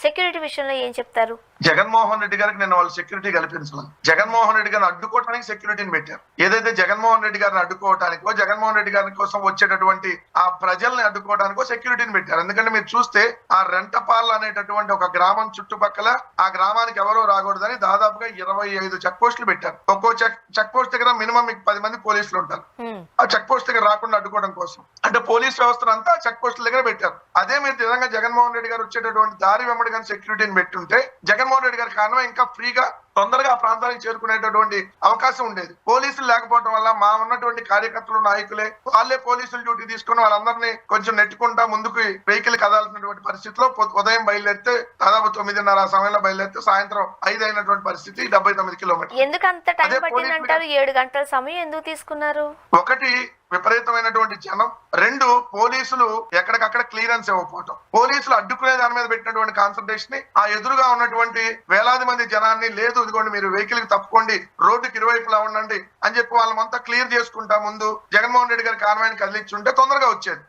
Security విషయంలో ఏం చెప్తారు? జగన్మోహన్ రెడ్డి గారికి నేను వాళ్ళు సెక్యూరిటీ కల్పించాలి. జగన్మోహన్ రెడ్డి గారిని అడ్డుకోవడానికి సెక్యూరిటీని పెట్టారు. ఏదైతే జగన్మోహన్ రెడ్డి గారిని అడ్డుకోవటానికో, జగన్మోహన్ రెడ్డి గారి కోసం వచ్చేటటువంటి ఆ ప్రజల్ని అడ్డుకోవడానికో సెక్యూరిటీని పెట్టారు. ఎందుకంటే మీరు చూస్తే ఆ రెంటపాల్ అనేటటువంటి ఒక గ్రామం చుట్టుపక్కల ఆ గ్రామానికి ఎవరో రాకూడదని దాదాపుగా 25 చెక్ పోస్టులు పెట్టారు. ఒక్కో చెక్ పోస్ట్ దగ్గర మినిమం 10 మంది పోలీసులు ఉంటారు. ఆ చెక్ పోస్ట్ దగ్గర రాకుండా అడ్డుకోవడం కోసం అంటే పోలీస్ వ్యవస్థను అంతా చెక్ పోస్టుల దగ్గర పెట్టారు. అదే మీరు నిజంగా జగన్మోహన్ రెడ్డి గారు వచ్చేటటువంటి దారి వెంబడి కానీ సెక్యూరిటీని పెట్టుంటే జగన్మోహన్ రెడ్డి గారి కారణం ఇంకా ఫ్రీగా తొందరగా ఆ ప్రాంతానికి చేరుకునేటటువంటి అవకాశం ఉండేది. పోలీసులు లేకపోవడం వల్ల మా ఉన్నటువంటి కార్యకర్తలు, నాయకులే వాళ్ళే పోలీసులు డ్యూటీ తీసుకుని వాళ్ళందరినీ కొంచెం నెట్టుకుంటా ముందుకు వెహికల్ కదాల్సినటువంటి పరిస్థితిలో ఉదయం బయలుదేరితే దాదాపు 9:30 ఆ సమయంలో బయలుదేరితే సాయంత్రం 5 అయినటువంటి పరిస్థితి. 79 కిలోమీటర్లు. ఎందుకు అంత టైం పట్టిందంటారు? 7 గంటల సమయం ఎందుకు తీసుకున్నారు? ఒకటి, విపరీతమైనటువంటి జనం. 2, పోలీసులు ఎక్కడికక్కడ క్లియరెన్స్ ఇవ్వకపోవటం. పోలీసులు అడ్డుకునే దాని మీద పెట్టినటువంటి కాన్సన్ట్రేషన్ ని ఆ ఎదురుగా ఉన్నటువంటి వేలాది మంది జనాన్ని లేదు ఇదిగోండి మీరు వెహికల్ కి తప్పుకోండి, రోడ్డుకి ఇరువైపులా ఉండండి అని చెప్పి వాళ్ళమంతా క్లియర్ చేసుకుంటా ముందు జగన్మోహన్ రెడ్డి గారి కాన్వాయ్ని కదిలించుంటే తొందరగా వచ్చేది.